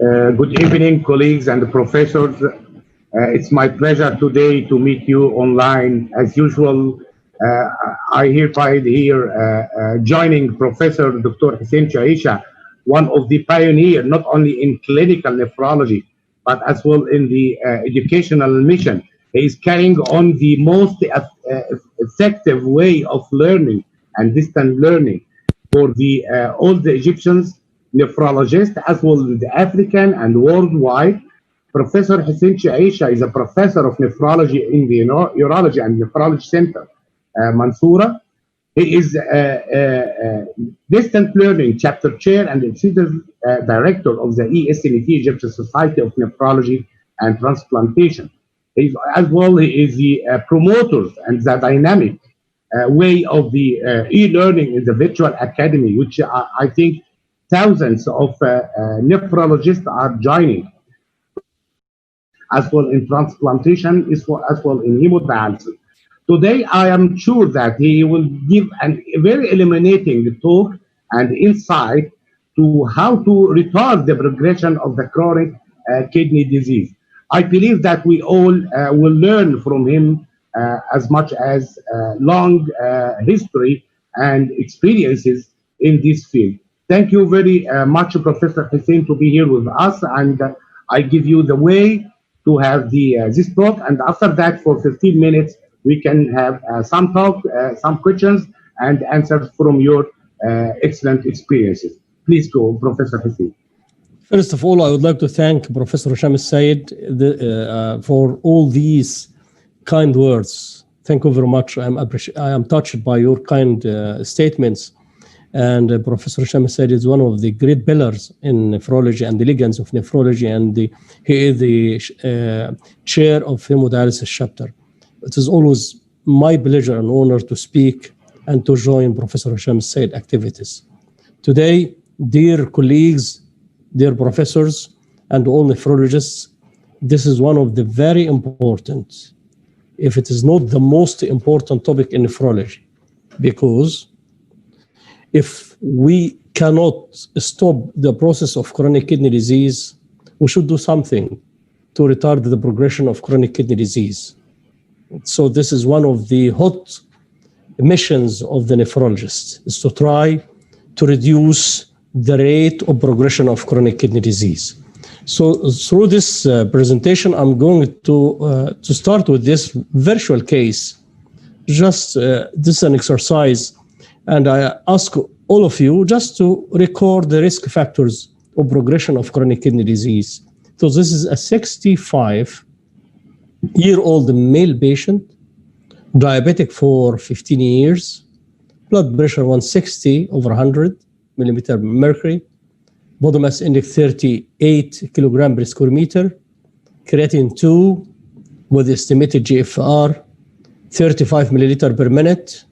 Good evening, colleagues and professors. It's my pleasure today to meet you online. As usual, I hereby here joining Professor Dr. Hussein Chaisha, one of the pioneers, not only in clinical nephrology, but as well in the educational mission. He is carrying on the most effective way of learning and distant learning for the all the Egyptians, nephrologists, as well as the African and worldwide. Professor Hussein Chaisha is a professor of nephrology in the Urology and Nephrology Center, Mansoura. He is distant learning chapter chair and executive director of the ESNT, Egyptian Society of Nephrology and Transplantation. He is the promoter and the dynamic way of the e-learning in the virtual academy, which I think thousands of nephrologists are joining, as well in transplantation, as well in hemodialysis. Today, I am sure that he will give a very illuminating talk and insight to how to retard the progression of the chronic kidney disease. I believe that we all will learn from him as much as long history and experiences in this field. Thank you very much, Professor Hussein, to be here with us, and I give you the way to have this talk, and after that, for 15 minutes, we can have some talk, some questions and answers from your excellent experiences. Please go, Professor Hussein. First of all, I would like to thank Professor Hisham Said for all these kind words. Thank you very much. I am touched by your kind statements. And Professor Hisham Said is one of the great pillars in nephrology and the legends of nephrology, and he is the chair of hemodialysis chapter. It is always my pleasure and honor to speak and to join Professor Hisham Said activities. Today, dear colleagues, dear professors, and all nephrologists, this is one of the very important, if it is not the most important topic in nephrology, because if we cannot stop the process of chronic kidney disease, we should do something to retard the progression of chronic kidney disease. So this is one of the hot missions of the nephrologist, is to try to reduce the rate of progression of chronic kidney disease. So through this presentation, I'm going to start with this virtual case. Just this is an exercise, and I ask all of you just to record the risk factors of progression of chronic kidney disease. So this is a 65-year-old male patient, diabetic for 15 years, blood pressure 160 over 100 millimeter mercury, body mass index 38 kilogram per square meter, creatine 2 with estimated GFR 35 milliliter per minute,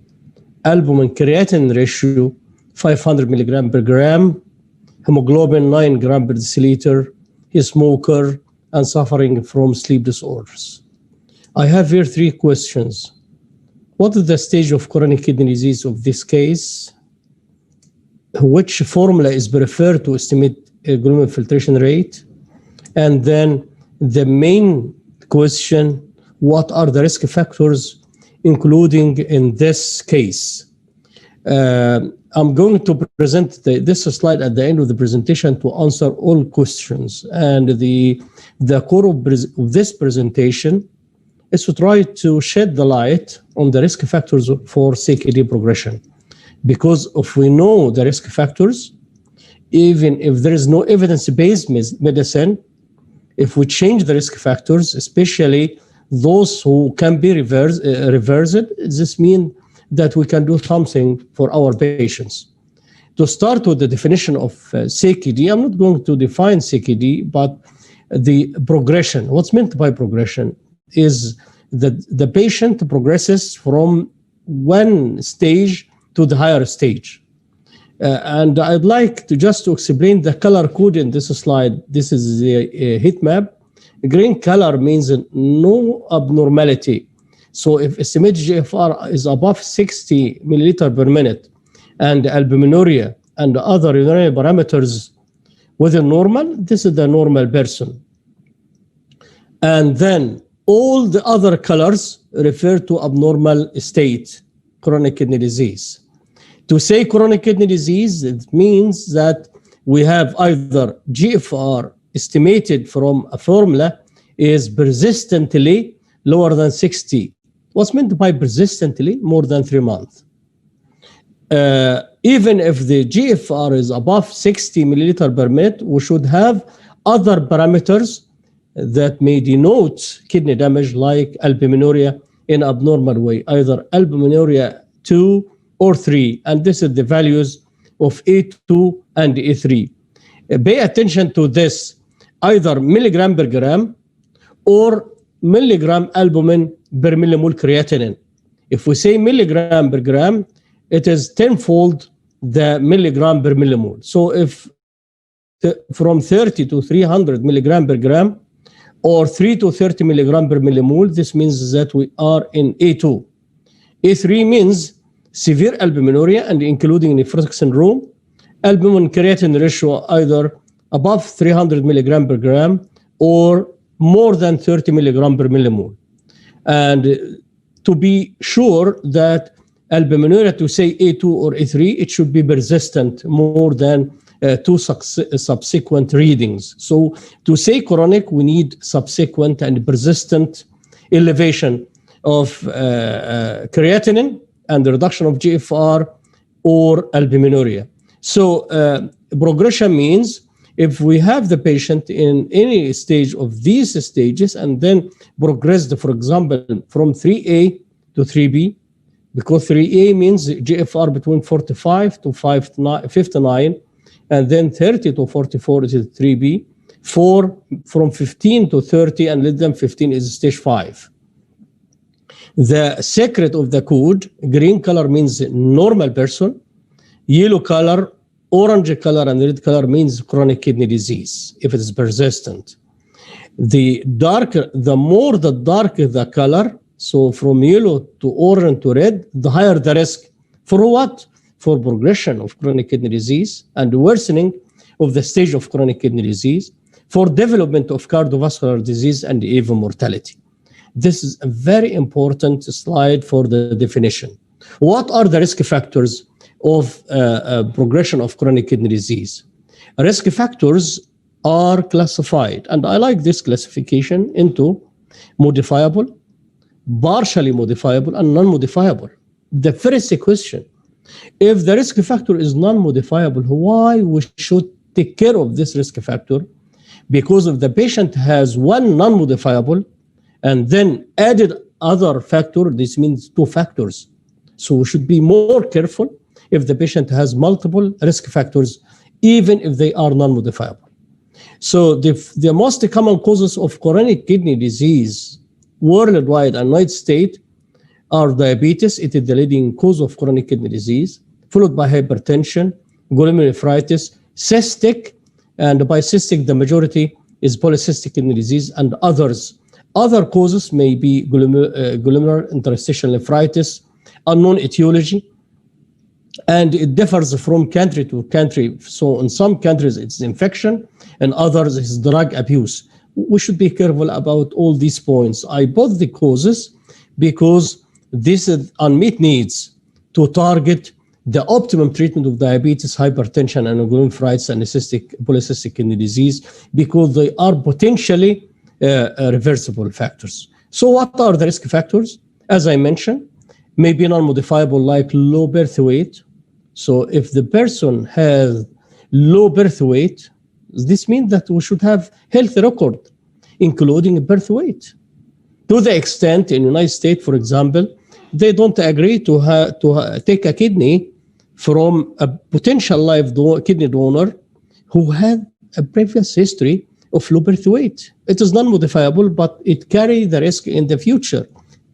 albumin creatinine ratio 500 milligram per gram, hemoglobin 9 gram per deciliter, he is a smoker and suffering from sleep disorders. I have here 3 questions. What is the stage of chronic kidney disease of this case? Which formula is preferred to estimate glomerular filtration rate? And then the main question, what are the risk factors including in this case? I'm going to present this slide at the end of the presentation to answer all questions. And the core of this presentation is to try to shed the light on the risk factors for CKD progression. Because if we know the risk factors, even if there is no evidence-based medicine, if we change the risk factors, especially those who can be reversed, this means that we can do something for our patients. To start with the definition of CKD, I'm not going to define CKD, but the progression. What's meant by progression is that the patient progresses from one stage to the higher stage. And I'd like to just to explain the color code in this slide. This is the heat map. Green color means no abnormality. So if estimated GFR is above 60 milliliter per minute and albuminuria and other urinary parameters Within normal, this is the normal person. And then all the other colors refer to abnormal state, chronic kidney disease. To say chronic kidney disease, it means that we have either GFR estimated from a formula is persistently lower than 60. What's meant by persistently? More than 3 months. Even if the GFR is above 60 milliliter per minute, we should have other parameters that may denote kidney damage, like albuminuria in abnormal way, either albuminuria 2 or 3, and this is the values of A2 and A3. Pay attention to this, either milligram per gram or milligram albumin per millimole creatinine. If we say milligram per gram, it is tenfold the milligram per millimole. So if from 30 to 300 milligram per gram or 3 to 30 milligram per millimole, this means that we are in A2. A3 means severe albuminuria and including nephrotic syndrome, albumin creatinine ratio either above 300 milligram per gram or more than 30 milligram per millimole. And to be sure that albuminuria, to say A2 or A3, it should be persistent more than 2 subsequent readings. So to say chronic, we need subsequent and persistent elevation of creatinine and the reduction of GFR or albuminuria. So progression means if we have the patient in any stage of these stages and then progressed, for example, from 3A to 3B, because 3A means GFR between 45 to 59, and then 30 to 44 is 3B, 4 from 15 to 30, and less than 15 is stage 5. The secret of the code, green color means normal person, yellow color, orange color, and red color means chronic kidney disease, if it is persistent. The more the darker the color, so from yellow to orange to red, the higher the risk. For what? For progression of chronic kidney disease and worsening of the stage of chronic kidney disease, for development of cardiovascular disease and even mortality. This is a very important slide for the definition. What are the risk factors of progression of chronic kidney disease? Risk factors are classified, and I like this classification into modifiable, partially modifiable, and non-modifiable. The first question, if the risk factor is non-modifiable, why we should take care of this risk factor? Because if the patient has one non-modifiable and then added other factor, this means 2 factors. So we should be more careful if the patient has multiple risk factors, even if they are non-modifiable. So the most common causes of chronic kidney disease worldwide and United States are diabetes. It is the leading cause of chronic kidney disease, followed by hypertension, glomerulonephritis, cystic, and by cystic, the majority is polycystic kidney disease and others. Other causes may be glomerular interstitial nephritis, unknown etiology, and it differs from country to country. So in some countries it's infection, and others it's drug abuse. We should be careful about all these points. I put the causes because this is unmet needs to target the optimum treatment of diabetes, hypertension, and glomerulonephritis and polycystic kidney disease, because they are potentially reversible factors. So what are the risk factors? As I mentioned, maybe non-modifiable, like low birth weight. So if the person has low birth weight, this means that we should have health record, including birth weight. To the extent in the United States, for example, they don't agree to take a kidney from a potential live kidney donor who had a previous history of low birth weight. It is non-modifiable, but it carries the risk in the future.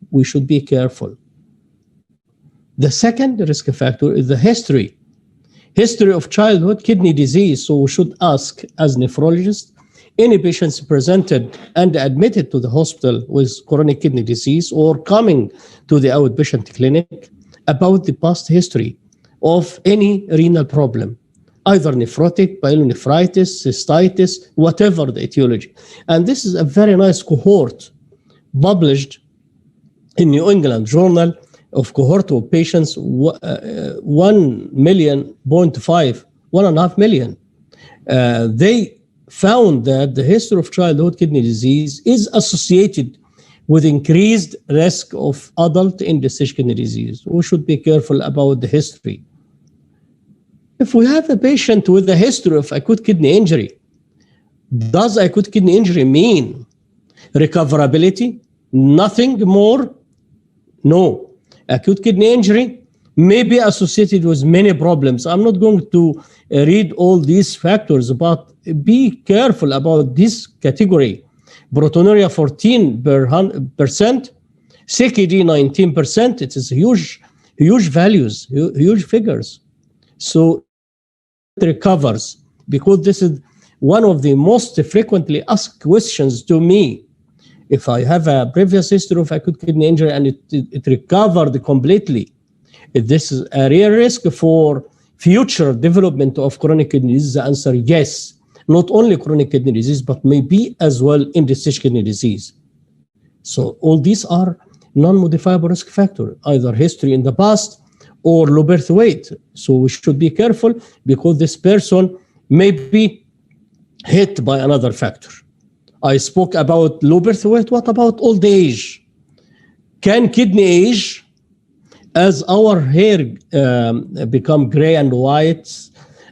We should be careful. The second risk factor is the history of childhood kidney disease. So we should ask, as nephrologists, any patients presented and admitted to the hospital with chronic kidney disease or coming to the outpatient clinic about the past history of any renal problem, either nephrotic, pyelonephritis, cystitis, whatever the etiology. And this is a very nice cohort published in New England Journal of cohort of patients, 1.5 million, 1.5 million. They found that the history of childhood kidney disease is associated with increased risk of adult end-stage kidney disease. We should be careful about the history. If we have a patient with a history of acute kidney injury, does acute kidney injury mean recoverability? Nothing more? No. Acute kidney injury may be associated with many problems. I'm not going to read all these factors, but be careful about this category. Proteinuria 14%, CKD 19%. It is huge values, huge figures. So it recovers, because this is one of the most frequently asked questions to me. If I have a previous history of acute kidney injury and it recovered completely, this is a real risk for future development of chronic kidney disease. The answer, yes. Not only chronic kidney disease, but maybe as well end-stage kidney disease. So all these are non-modifiable risk factors, either history in the past or low birth weight. So we should be careful, because this person may be hit by another factor. I spoke about low birth weight. What about old age? Can kidney age, as our hair become gray and white,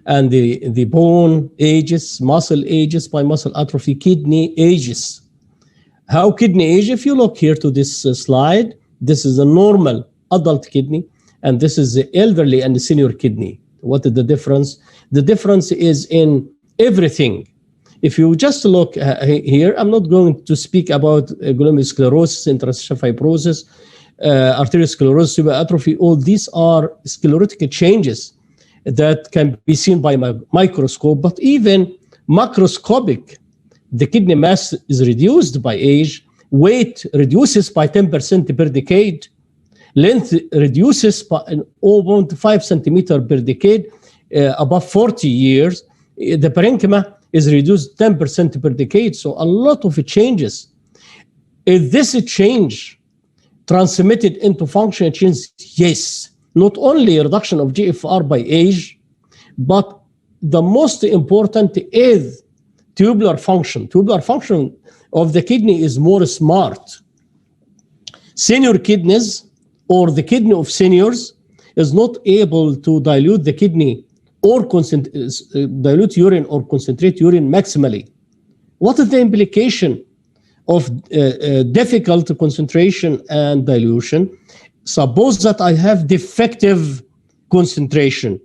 and the bone ages, muscle ages by muscle atrophy, kidney ages? How kidney age? If you look here to this slide, this is a normal adult kidney, and this is the elderly and the senior kidney. What is the difference? The difference is in everything. If you just look here, I'm not going to speak about glomerulosclerosis, interstitial fibrosis, arteriosclerosis, tubular atrophy. All these are sclerotic changes that can be seen by microscope, but even macroscopic. The kidney mass is reduced by age, weight reduces by 10% per decade, length reduces by 0.5 centimeter per decade above 40 years. The parenchyma is reduced 10% per decade. So a lot of changes. Is this a change transmitted into functional changes? Yes. Not only reduction of GFR by age, but the most important is tubular function. Tubular function of the kidney is more smart. Senior kidneys, or the kidney of seniors, is not able to dilute the kidney or dilute urine or concentrate urine maximally. What is the implication of difficult concentration and dilution? Suppose that I have defective concentration.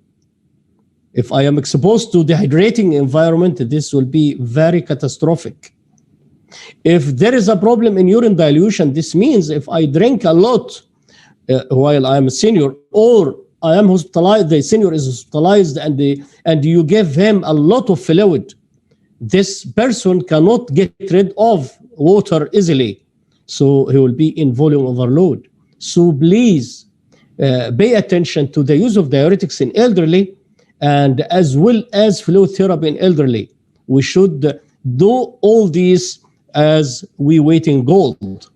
If I am exposed to dehydrating environment, this will be very catastrophic. If there is a problem in urine dilution, this means if I drink a lot while I'm a senior, or I am hospitalized, the senior is hospitalized, and you give him a lot of fluid, this person cannot get rid of water easily. So he will be in volume overload. So please pay attention to the use of diuretics in elderly, and as well as fluid therapy in elderly. We should do all these as we wait in gold.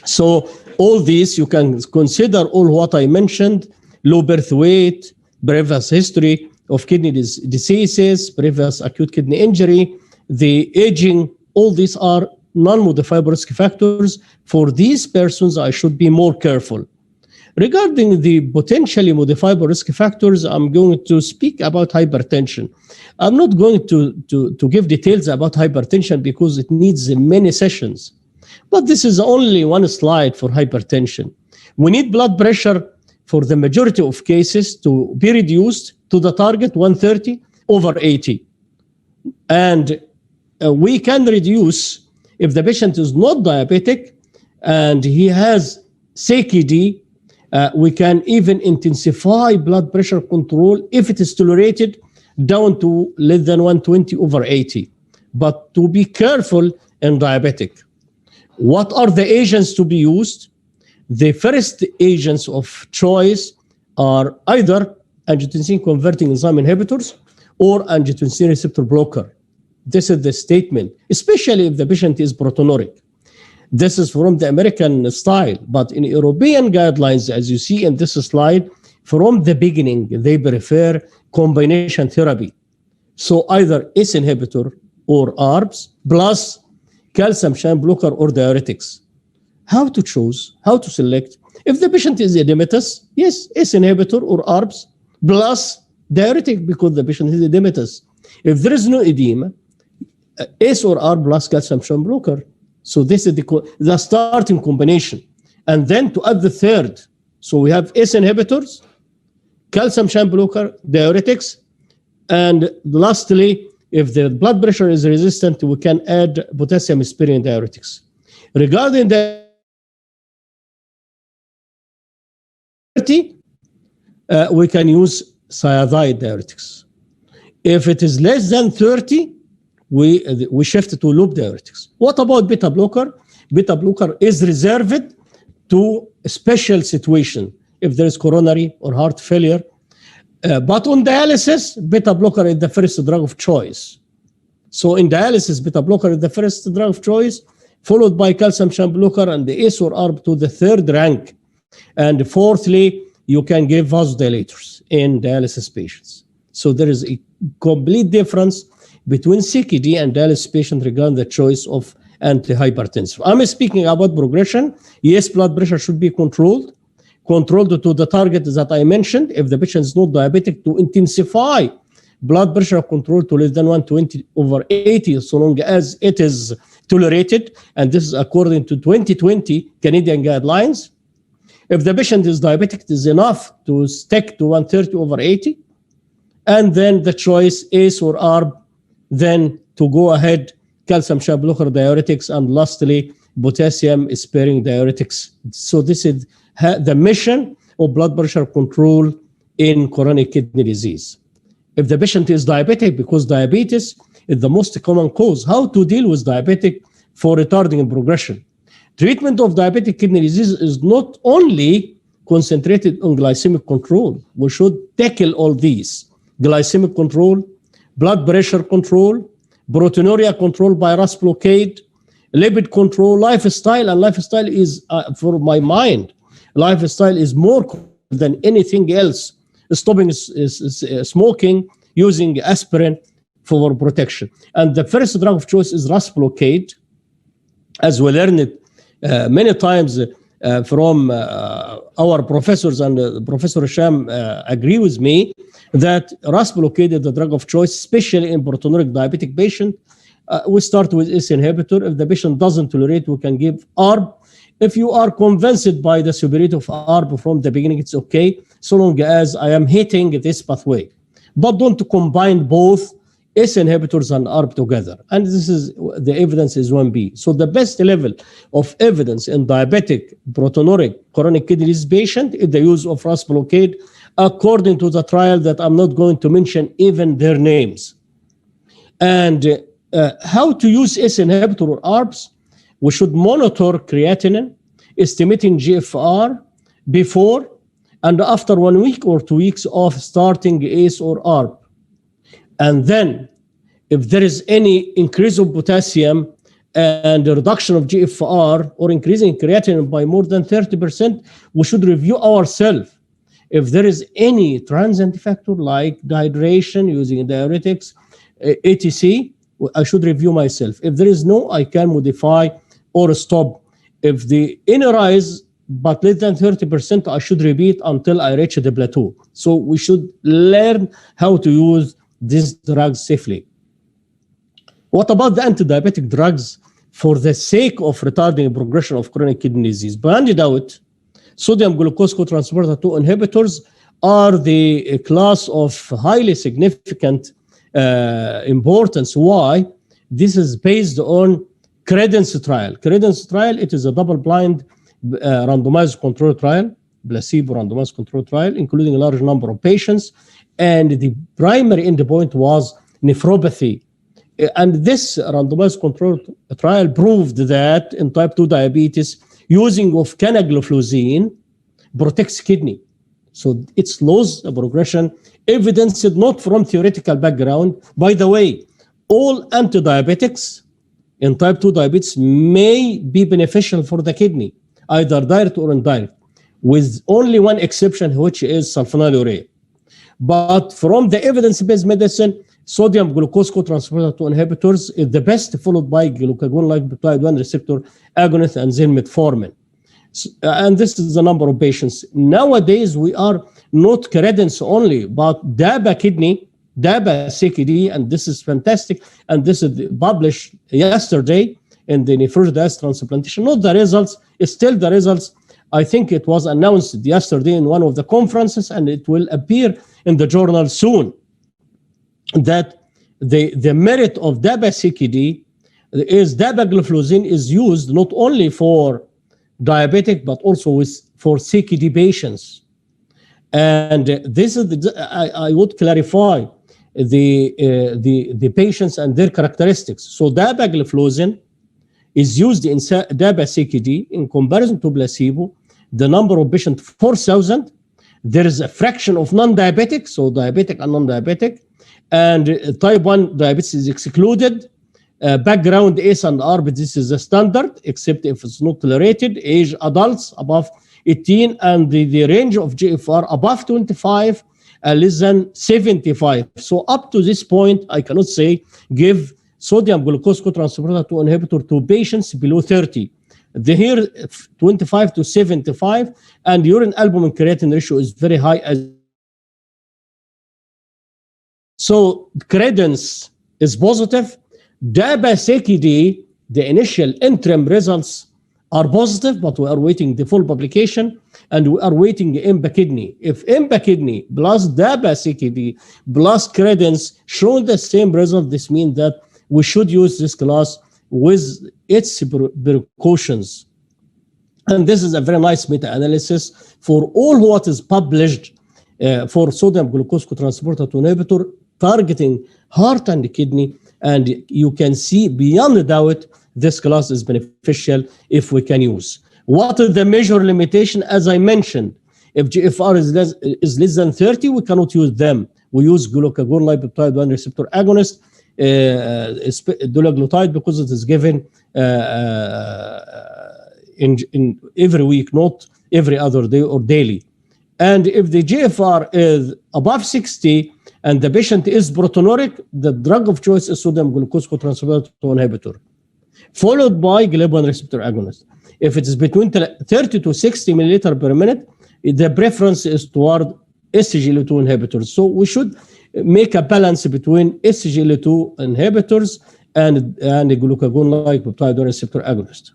So all these, you can consider all what I mentioned: low birth weight, previous history of kidney diseases, previous acute kidney injury, the aging. All these are non-modifiable risk factors. For these persons, I should be more careful. Regarding the potentially modifiable risk factors, I'm going to speak about hypertension. I'm not going to give details about hypertension because it needs many sessions. But this is only one slide for hypertension. We need blood pressure for the majority of cases to be reduced to the target 130/80. And we can reduce, if the patient is not diabetic and he has CKD, we can even intensify blood pressure control if it is tolerated down to less than 120/80. But to be careful in diabetic. What are the agents to be used? The first agents of choice are either angiotensin converting enzyme inhibitors or angiotensin receptor blocker. This is the statement, especially if the patient is proteinuric. This is from the American style, but in European guidelines, as you see in this slide, from the beginning, they prefer combination therapy. So either ACE inhibitor or ARBs plus calcium channel blocker or diuretics. How to choose, how to select? If the patient is edematous, yes, ACE inhibitor or ARBs plus diuretic because the patient is edematous. If there is no edema, ACE or ARB plus calcium channel blocker. So this is the starting combination. And then to add the third. So we have ACE inhibitors, calcium channel blocker, diuretics, and lastly, if the blood pressure is resistant, we can add potassium-sparing diuretics. Regarding the we can use thiazide diuretics. If it is less than 30, we shift to loop diuretics. What about beta blocker? Beta blocker is reserved to a special situation, if there is coronary or heart failure. But on dialysis, beta blocker is the first drug of choice. So in dialysis, beta blocker is the first drug of choice, followed by calcium channel blocker and the ACE or ARB to the third rank. And fourthly, you can give vasodilators in dialysis patients. So there is a complete difference between CKD and dialysis patient regarding the choice of antihypertensive. I'm speaking about progression. Yes, blood pressure should be controlled to the target that I mentioned. If the patient is not diabetic, to intensify blood pressure control to less than 120/80, so long as it is tolerated. And this is according to 2020 Canadian guidelines. If the patient is diabetic, it is enough to stick to 130/80. And then the choice ACE or ARB, then to go ahead, calcium channel blocker diuretics, and lastly, potassium sparing diuretics. So this is the mission of blood pressure control in chronic kidney disease. If the patient is diabetic, because diabetes is the most common cause, how to deal with diabetic for retarding progression? Treatment of diabetic kidney disease is not only concentrated on glycemic control. We should tackle all these: glycemic control, blood pressure control, proteinuria control by RAS blockade, lipid control, lifestyle. And lifestyle is, for my mind, lifestyle is more than anything else. Stopping smoking, using aspirin for protection. And the first drug of choice is RAS blockade, as we learned it many times from our professors, and Professor Hisham agree with me that RAS blockade is the drug of choice, especially in proteinuric diabetic patient. We start with ACE inhibitor. If the patient doesn't tolerate, we can give ARB. If you are convinced by the superiority of ARB from the beginning, it's okay, so long as I am hitting this pathway. But don't combine both ACE inhibitors and ARB together. And this is, the evidence is 1B. So the best level of evidence in diabetic, proteinuric, chronic kidney disease patient is the use of RAS blockade, according to the trial that I'm not going to mention even their names. And how to use ACE inhibitor or ARBs? We should monitor creatinine, estimating GFR before and after 1 week or 2 weeks of starting ACE or ARB. And then if there is any increase of potassium and a reduction of GFR or increasing creatinine by more than 30%, we should review ourselves. If there is any transient factor like dehydration using diuretics, etc., I should review myself. If there is no, I can modify or stop. If the rise but less than 30%, I should repeat until I reach the plateau. So we should learn how to use these drugs safely. What about the anti-diabetic drugs for the sake of retarding progression of chronic kidney disease? Beyond doubt, sodium glucose cotransporter 2 inhibitors are the class of highly significant importance. Why? This is based on Credence trial. Credence trial, it is a double-blind randomized control trial, placebo randomized control trial, including a large number of patients. And the primary endpoint was nephropathy. And this randomized control trial proved that in type 2 diabetes, using of canagliflozin protects kidney. So it slows the progression, evidenced not from theoretical background. By the way, all antidiabetics in type 2 diabetes may be beneficial for the kidney, either direct or indirect, with only one exception, which is sulfonylurea. But from the evidence-based medicine, sodium glucose cotransporter 2 inhibitors is the best, followed by glucagon-like peptide 1 receptor agonist and then metformin. And this is the number of patients. Nowadays, we are not credence only, but DABA kidney, DABA CKD, and this is fantastic. And this is published yesterday in the nephrology transplantation. Not the results, it's still the results. I think it was announced yesterday in one of the conferences, and it will appear in the journal soon, that the merit of DABA CKD is dapagliflozin is used not only for diabetic, but also for CKD patients. And this is I would clarify the patients and their characteristics. So dapagliflozin is used in DABA CKD in comparison to placebo. The number of patients 4,000. There is a fraction of non-diabetic, so diabetic and non-diabetic, and type 1 diabetes is excluded. Background ACE and ARB, this is the standard, except if it's not tolerated. Age adults above 18, and the range of GFR above 25, less than 75. So up to this point, I cannot say give sodium glucose cotransporter 2 inhibitor to patients below 30. Here, 25 to 75, and urine albumin creatinine ratio is very high. So credence is positive. DABA CKD, the initial interim results are positive, but we are waiting the full publication, and we are waiting IMPA kidney. If IMPA kidney plus DABA CKD plus credence show the same result, this means that we should use this class with its precautions. And this is a very nice meta-analysis for all what is published for sodium glucose cotransporter 2 inhibitor targeting heart and kidney. And you can see beyond a doubt this class is beneficial if we can use. What are the major limitation? As I mentioned, if GFR is less than 30, we cannot use them. We use glucagon-like peptide 1 receptor agonist, dulaglutide, because it is given in every week, not every other day or daily. And if the GFR is above 60 and the patient is proteinuric, the drug of choice is sodium glucose cotransporter 2 inhibitor, followed by GLP-1 receptor agonist. If it is between 30 to 60 milliliter per minute, the preference is toward SGLT2 inhibitors. So we should make a balance between SGLT2 inhibitors and the glucagon-like peptide 1 receptor agonist.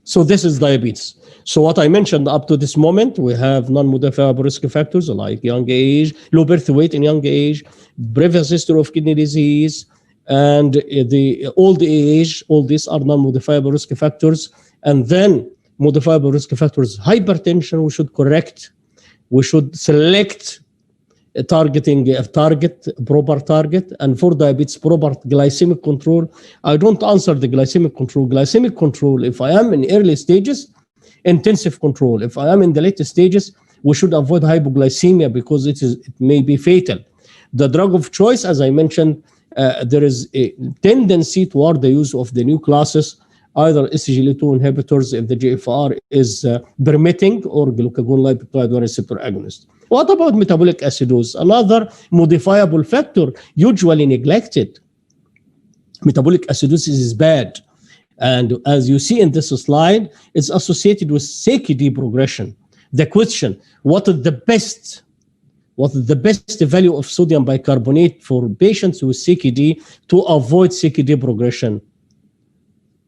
So this is diabetes. So what I mentioned up to this moment, we have non-modifiable risk factors like young age, low birth weight in young age, previous history of kidney disease, and the old age. All these are non-modifiable risk factors. And then modifiable risk factors, hypertension, we should correct. We should select a proper target, and for diabetes, proper glycemic control. I don't answer the glycemic control. Glycemic control, if I am in early stages, intensive control. If I am in the later stages, we should avoid hypoglycemia because it may be fatal. The drug of choice, as I mentioned, there is a tendency toward the use of the new classes, either SGLT2 inhibitors if the GFR is permitting, or glucagon-like peptide 1 receptor agonist. What about metabolic acidosis? Another modifiable factor usually neglected. Metabolic acidosis is bad. And as you see in this slide, it's associated with CKD progression. The question, what is the best value of sodium bicarbonate for patients with CKD to avoid CKD progression?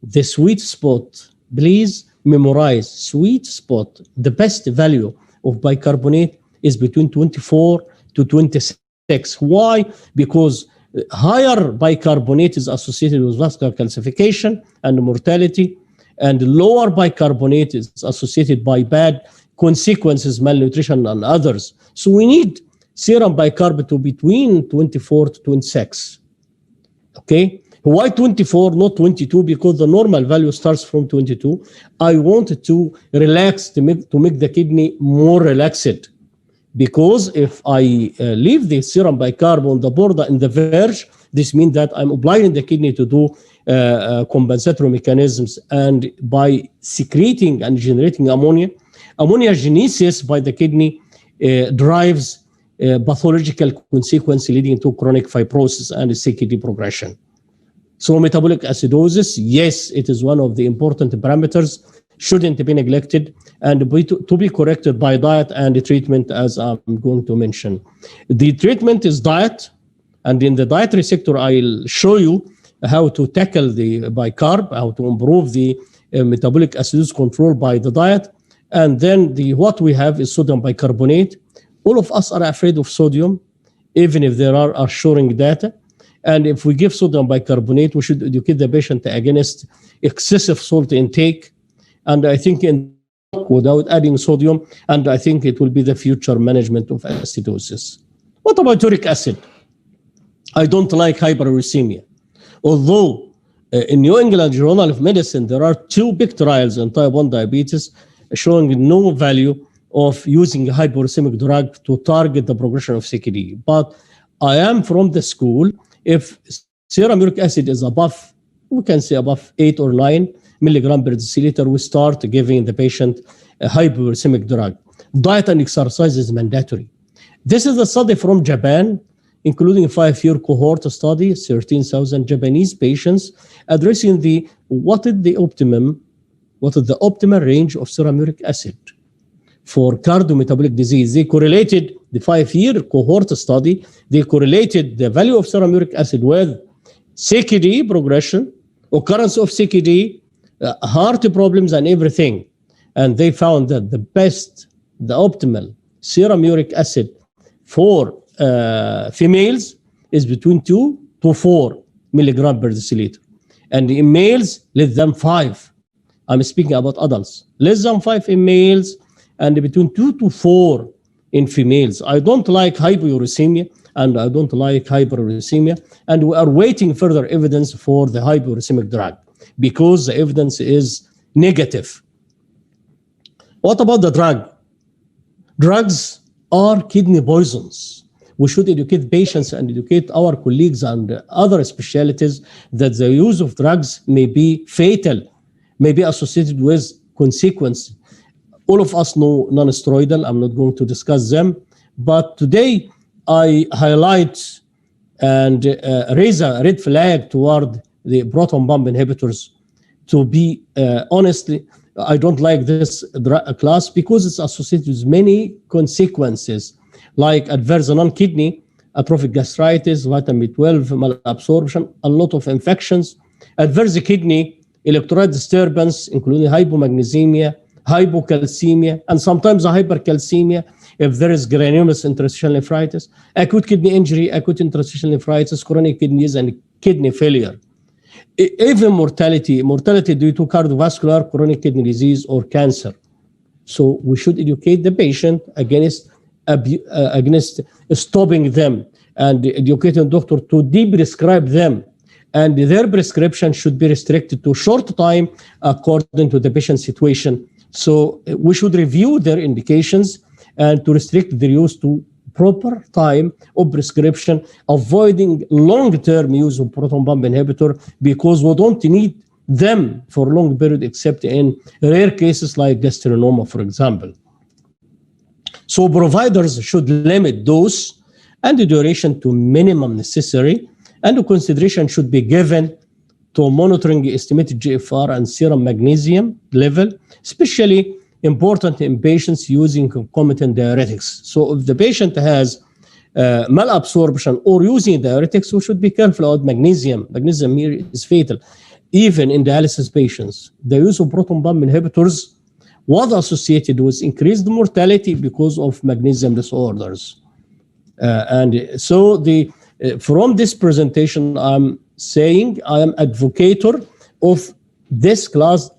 The sweet spot, please memorize, sweet spot, the best value of bicarbonate is between 24 to 26. Why? Because higher bicarbonate is associated with vascular calcification and mortality, and lower bicarbonate is associated by bad consequences, malnutrition and others. So we need serum bicarb to between 24 to 26. Okay? Why 24, not 22? Because the normal value starts from 22. I wanted to relax, to make the kidney more relaxed. because if I leave the serum bicarb on the border in the verge, this means that I'm obliging the kidney to do compensatory mechanisms, and by secreting and generating ammonia, ammoniogenesis by the kidney drives pathological consequence leading to chronic fibrosis and CKD progression. So metabolic acidosis, yes, it is one of the important parameters, shouldn't be neglected, and to be corrected by diet and treatment, as I'm going to mention. The treatment is diet, and in the dietary sector, I'll show you how to tackle the bicarb, how to improve the metabolic acidosis control by the diet. And then what we have is sodium bicarbonate. All of us are afraid of sodium, even if there are assuring data. And if we give sodium bicarbonate, we should educate the patient against excessive salt intake. And I think without adding sodium, and I think it will be the future management of acidosis. What about uric acid? I don't like hyperuricemia. Although in New England Journal of Medicine, there are 2 big trials in type 1 diabetes showing no value of using a hyperuricemic drug to target the progression of CKD. But I am from the school, if serum uric acid is above, we can say above 8 or 9 milligram per deciliter, we start giving the patient a hyperuricemic drug. Diet and exercise is mandatory. This is a study from Japan, including a 5-year cohort study, 13,000 Japanese patients, addressing what is the optimal range of serum uric acid for cardiometabolic disease. They correlated the 5-year cohort study. They correlated the value of serum uric acid with CKD progression, occurrence of CKD, heart problems, and everything. And they found that the optimal serum uric acid for females is between 2 to 4 milligram per deciliter. And in males, less than 5. I'm speaking about adults. Less than 5 in males and between 2 to 4 in females. I don't like hyperuricemia and I don't like hyperuricemia. And we are waiting further evidence for the hyperuricemic drug because the evidence is negative. What about the drug? Drugs are kidney poisons. We should educate patients and educate our colleagues and other specialties that the use of drugs may be fatal, may be associated with consequence. All of us know non-steroidal. I'm not going to discuss them. But today, I highlight and raise a red flag toward the proton pump inhibitors. To be honestly, I don't like this class because it's associated with many consequences, like adverse non-kidney, atrophic gastritis, vitamin B12 malabsorption, a lot of infections, adverse kidney, electrolyte disturbance, including hypomagnesemia, hypocalcemia, and sometimes a hypercalcemia if there is granulous interstitial nephritis, acute kidney injury, acute interstitial nephritis, chronic kidney disease, and kidney failure. Even mortality due to cardiovascular, chronic kidney disease, or cancer. So we should educate the patient against stopping them and educating the doctor to de-prescribe them. And their prescription should be restricted to short time according to the patient's situation. So we should review their indications and to restrict their use to proper time of prescription, avoiding long-term use of proton pump inhibitor because we don't need them for long period except in rare cases like gastrinoma, for example. So providers should limit dose and the duration to minimum necessary, and the consideration should be given to monitoring estimated GFR and serum magnesium level, especially important in patients using concomitant diuretics. So if the patient has malabsorption or using diuretics, we should be careful about magnesium. Magnesium here is fatal. Even in dialysis patients, the use of proton pump inhibitors was associated with increased mortality because of magnesium disorders. And so from this presentation, I'm saying I am advocator of this class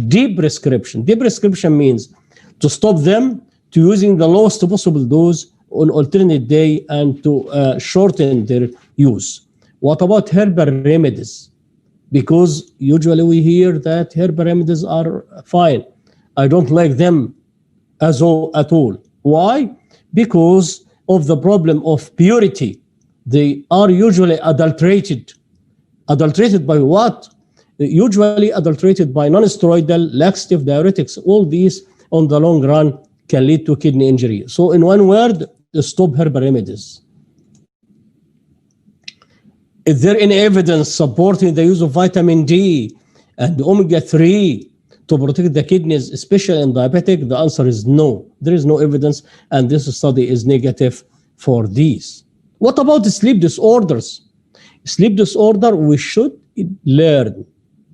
de-prescription. De-prescription means to stop them to using the lowest possible dose on alternate day and to shorten their use. What about herbal remedies? Because usually we hear that herbal remedies are fine. I don't like them at all. Why? Because of the problem of purity. They are usually adulterated. Adulterated by what? Usually adulterated by non-steroidal, laxative, diuretics. All these on the long run can lead to kidney injury. So in one word, stop herbal remedies. Is there any evidence supporting the use of vitamin D and omega-3 to protect the kidneys, especially in diabetic? The answer is no. There is no evidence, and this study is negative for these. What about the sleep disorders? Sleep disorder, we should learn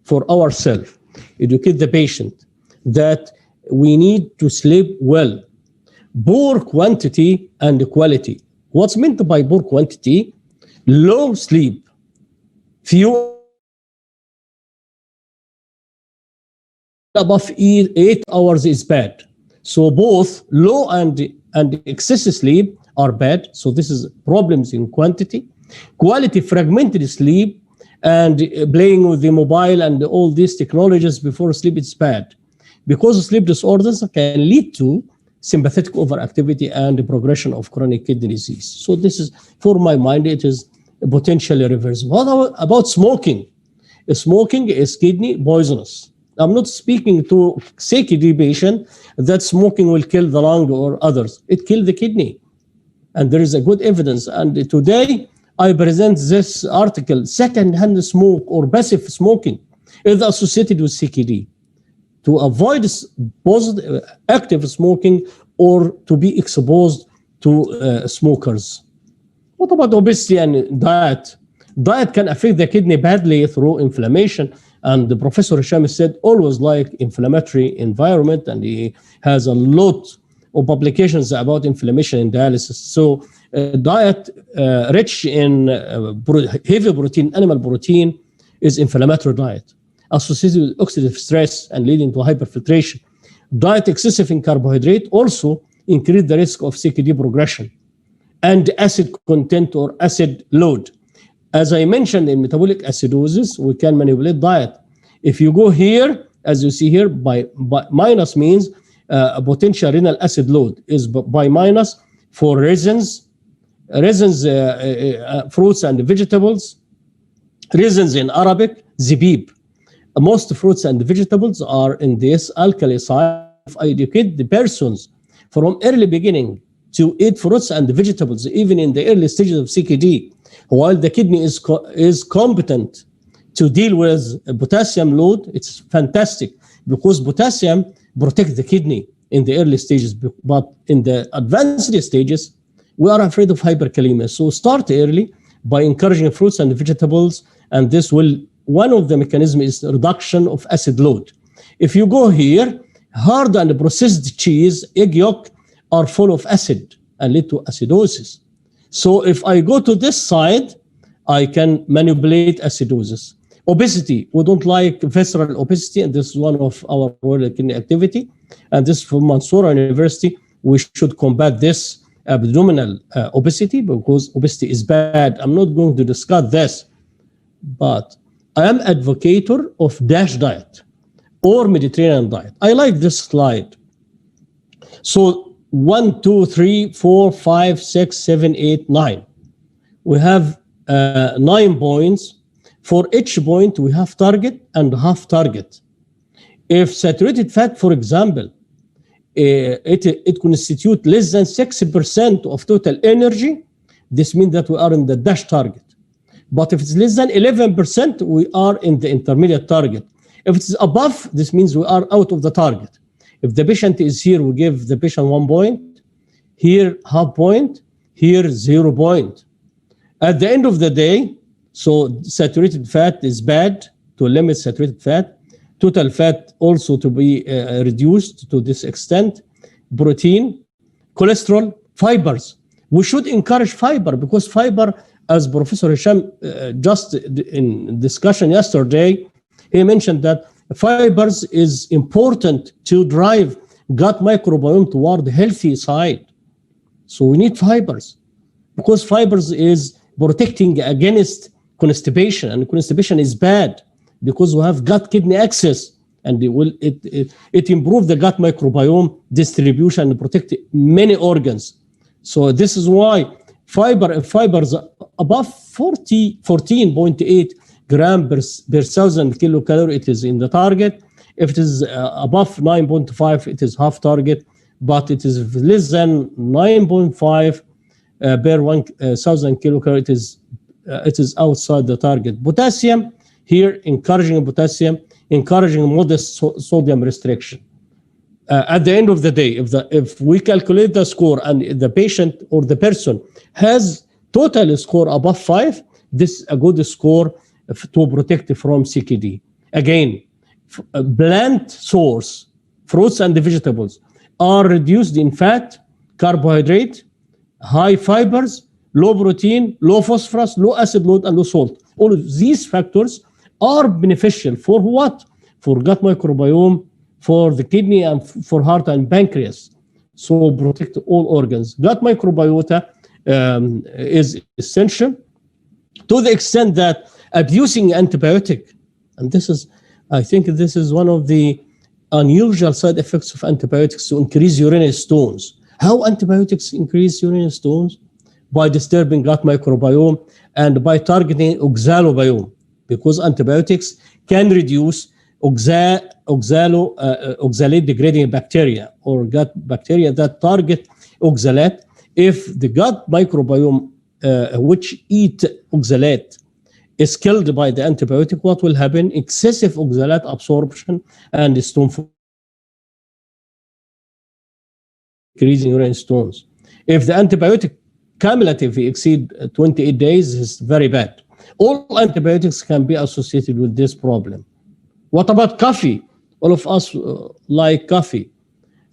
for ourselves, educate the patient that we need to sleep well. Poor quantity and quality. What's meant by poor quantity? Low sleep, few above 8 hours is bad. So both low and excessive sleep are bad. So this is problems in quantity. Quality, fragmented sleep and playing with the mobile and all these technologies before sleep, it's bad. Because sleep disorders can lead to sympathetic overactivity and the progression of chronic kidney disease. So this is, for my mind, it is potentially reversible. What about smoking? Smoking is kidney poisonous. I'm not speaking to CKD patient that smoking will kill the lung or others. It kills the kidney. And there is a good evidence. And today, I present this article, second-hand smoke or passive smoking is associated with CKD. To avoid positive, active smoking or to be exposed to smokers. What about obesity and diet? Diet can affect the kidney badly through inflammation. And the Professor Hisham said always like inflammatory environment, and he has a lot of publications about inflammation in dialysis. So diet rich in heavy protein, animal protein, is inflammatory diet, associated with oxidative stress and leading to hyperfiltration. Diet excessive in carbohydrate also increase the risk of CKD progression and acid content or acid load. As I mentioned in metabolic acidosis, we can manipulate diet. If you go here, as you see here, by minus means a potential renal acid load is by minus for raisins, fruits and vegetables, raisins in Arabic, zabib. Most fruits and vegetables are in this alkali side. If I educate the persons from early beginning to eat fruits and vegetables, even in the early stages of CKD, while the kidney is competent to deal with potassium load, it's fantastic because potassium protects the kidney in the early stages. But in the advanced stages, we are afraid of hyperkalemia. So start early by encouraging fruits and vegetables, and this will, one of the mechanisms is reduction of acid load. If you go here, hard and processed cheese, egg yolk are full of acid and lead to acidosis. So if I go to this side, I can manipulate acidosis. Obesity, we don't like visceral obesity, and this is one of our World Kidney Activity. And this from Mansoura University, we should combat this abdominal obesity because obesity is bad. I'm not going to discuss this, but I am advocator of DASH diet or Mediterranean diet. I like this slide. So 1, 2, 3, 4, 5, 6, 7, 8, 9. We have 9 points. For each point, we have target and half target. If saturated fat, for example, it constitutes less than 6% of total energy, this means that we are in the DASH target. But if it's less than 11%, we are in the intermediate target. If it's above, this means we are out of the target. If the patient is here, we give the patient 1 point, here half point, here 0 point. At the end of the day, so saturated fat is bad to limit saturated fat. Total fat also to be reduced to this extent. Protein, cholesterol, fibers. We should encourage fiber because fiber, as Professor Hisham just in discussion yesterday, he mentioned that fibers is important to drive gut microbiome toward the healthy side. So we need fibers because fibers is protecting against constipation, and constipation is bad because we have gut kidney axis and it improve the gut microbiome distribution and protect many organs. So this is why fibers above 14.8 gram per 1,000 kilocalorie, it is in the target. If it is above 9.5, it is half target, but it is less than 9.5 per 1,000 kilocalorie, it is outside the target. Potassium, here encouraging potassium, encouraging modest sodium restriction. At the end of the day, if we calculate the score and the patient or the person has total score above 5, this is a good score to protect from CKD. Again, plant source, fruits and vegetables are reduced in fat, carbohydrate, high fibers, low protein, low phosphorus, low acid load, and low salt. All of these factors are beneficial for what? For gut microbiome, for the kidney, and for heart and pancreas. So protect all organs. Gut microbiota is essential to the extent that abusing antibiotic, and this is, I think this is one of the unusual side effects of antibiotics, to increase urinary stones. How antibiotics increase urinary stones? By disturbing gut microbiome and by targeting oxalobiome, because antibiotics can reduce oxalate degrading bacteria or gut bacteria that target oxalate. If the gut microbiome which eat oxalate is killed by the antibiotic, what will happen? Excessive oxalate absorption and stone increasing urinary stones. If the antibiotic cumulative exceed 28 days, is very bad. All antibiotics can be associated with this problem. What about coffee? All of us like coffee.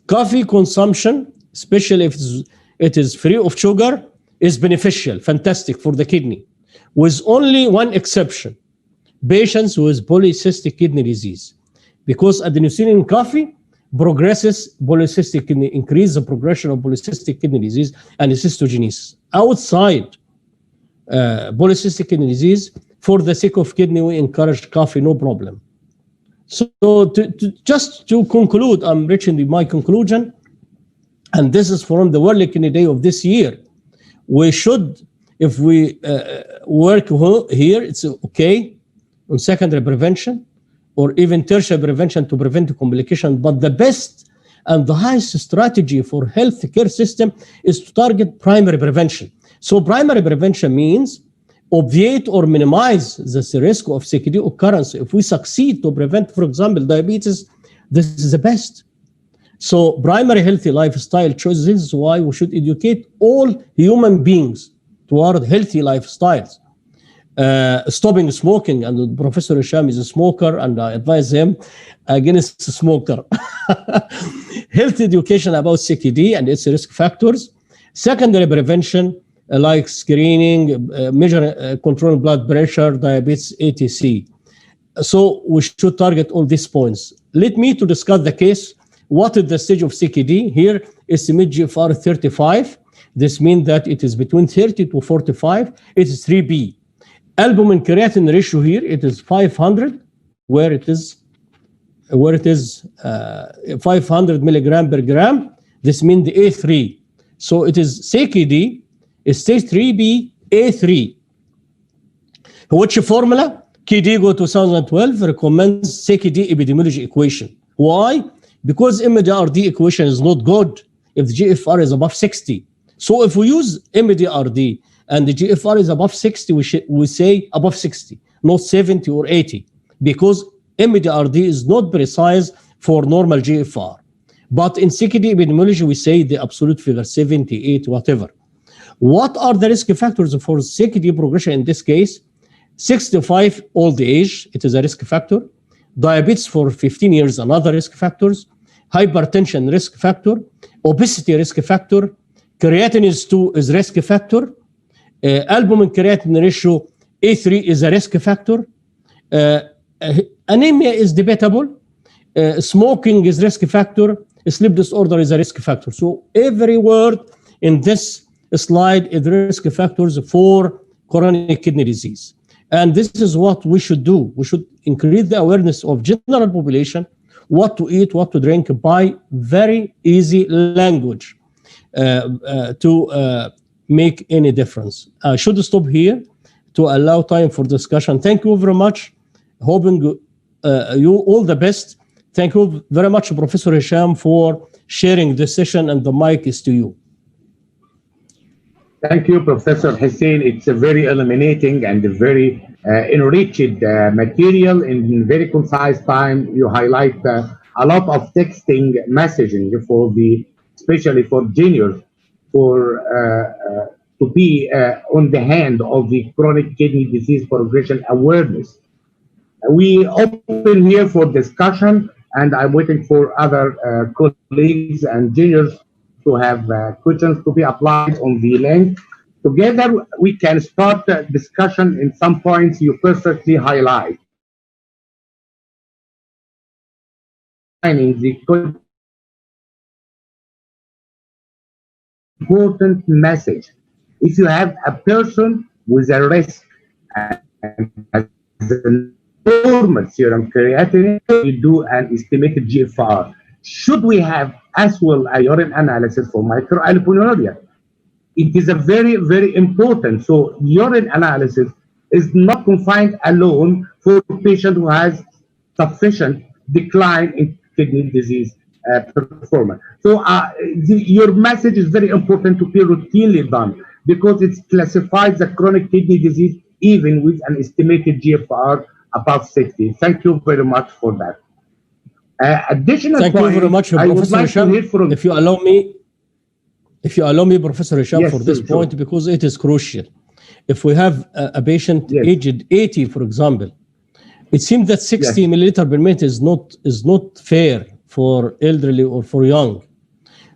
Coffee consumption, especially if it is free of sugar, is beneficial, fantastic for the kidney, with only one exception: patients with polycystic kidney disease, because adenosine in coffee progresses polycystic kidney, increase the progression of polycystic kidney disease and cystogenesis. Outside polycystic kidney disease, for the sake of kidney, we encourage coffee, no problem. So just to conclude, I'm reaching my conclusion, and this is from the World Kidney Day of this year. We should, if we work here, it's okay on secondary prevention or even tertiary prevention to prevent complication. But the best and the highest strategy for healthcare system is to target primary prevention. So primary prevention means obviate or minimize the risk of CKD occurrence. If we succeed to prevent, for example, diabetes, this is the best. So primary healthy lifestyle choices, this is why we should educate all human beings toward healthy lifestyles. Stopping smoking, and Professor Hisham is a smoker, and I advise him against smoker. Health education about CKD and its risk factors. Secondary prevention, like screening, controlling blood pressure, diabetes, etc. So we should target all these points. Let me to discuss the case. What is the stage of CKD? Here is GFR 35. This means that it is between 30 to 45. It is 3B. Albumin creatinine ratio here, it is 500, where it is 500 milligram per gram. This means the A3. So it is CKD, stage 3B, A3. Which formula? KDIGO 2012 recommends CKD epidemiology equation. Why? Because MDRD equation is not good if the GFR is above 60. So if we use MDRD and the GFR is above 60, we say above 60, not 70 or 80, because MDRD is not precise for normal GFR. But in CKD epidemiology, we say the absolute figure, 78, whatever. What are the risk factors for CKD progression in this case? 65, old age, it is a risk factor. Diabetes for 15 years, another risk factors. Hypertension risk factor. Obesity risk factor. Creatinine 2 is risk factor. Albumin creatinine ratio A3 is a risk factor. Anemia is debatable. Smoking is risk factor. Sleep disorder is a risk factor. So every word in this slide is risk factors for chronic kidney disease. And this is what we should do. We should increase the awareness of general population what to eat, what to drink by very easy language to make any difference. I should stop here to allow time for discussion. Thank you very much. Hoping you all the best. Thank you very much, Professor Hisham, for sharing this session, and the mic is to you. Thank you, Professor Hussein. It's a very illuminating and a very enriched material in very concise time. You highlight a lot of texting messaging for especially for juniors, to be on the hand of the chronic kidney disease progression awareness. We open here for discussion, and I'm waiting for other colleagues and juniors to have questions to be applied on the link. Together, we can start the discussion in some points you perfectly highlight. The important message. If you have a person with a risk and has a normal serum creatinine, you do an estimated GFR. Should we have as well a urine analysis for microalbuminuria? It is a very, very important. So urine analysis is not confined alone for a patient who has sufficient decline in kidney disease performance. So your message is very important to be routinely done because it classifies the chronic kidney disease even with an estimated GFR above 60. Thank you very much for that. Additional Thank you very much, Professor Hisham. If you allow me, Professor Hisham, for this point, because it is crucial. If we have a patient aged 80, for example, it seems that 60 milliliter per minute is not fair for elderly or for young.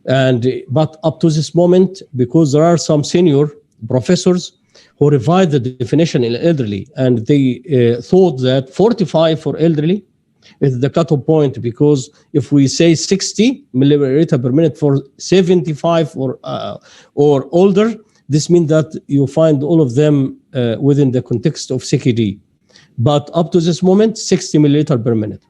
But up to this moment, because there are some senior professors who revised the definition in elderly, and they thought that 45 for elderly is the cutoff point, because if we say 60 milliliter per minute for 75 or older, this means that you find all of them within the context of CKD. But up to this moment, 60 milliliter per minute.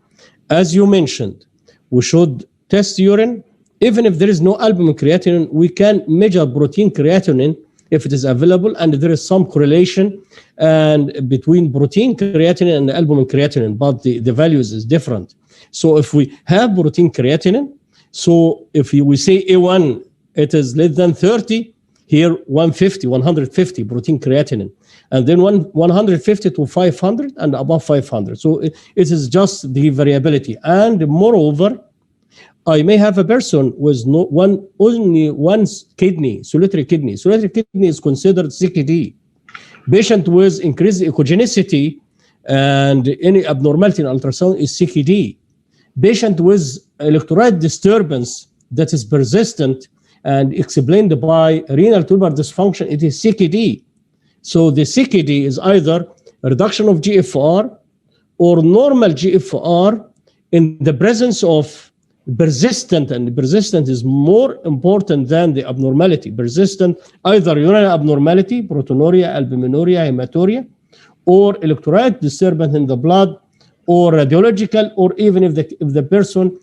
As you mentioned, we should test urine. Even if there is no albumin creatinine, we can measure protein creatinine if it is available, and there is some correlation and between protein creatinine and albumin creatinine, but the values is different. So if we have protein creatinine, so if we say A1, it is less than 30, here 150 protein creatinine, and then 150 to 500 and above 500. So it is just the variability. And moreover, I may have a person with only one kidney, solitary kidney. Solitary kidney is considered CKD. Patient with increased echogenicity and any abnormality in ultrasound is CKD. Patient with electrolyte disturbance that is persistent and explained by renal tubular dysfunction, it is CKD. So the CKD is either a reduction of GFR or normal GFR in the presence of persistent, and persistent is more important than the abnormality. Persistent, either urinary abnormality, proteinuria, albuminuria, hematuria, or electrolyte disturbance in the blood, or radiological, or even if the person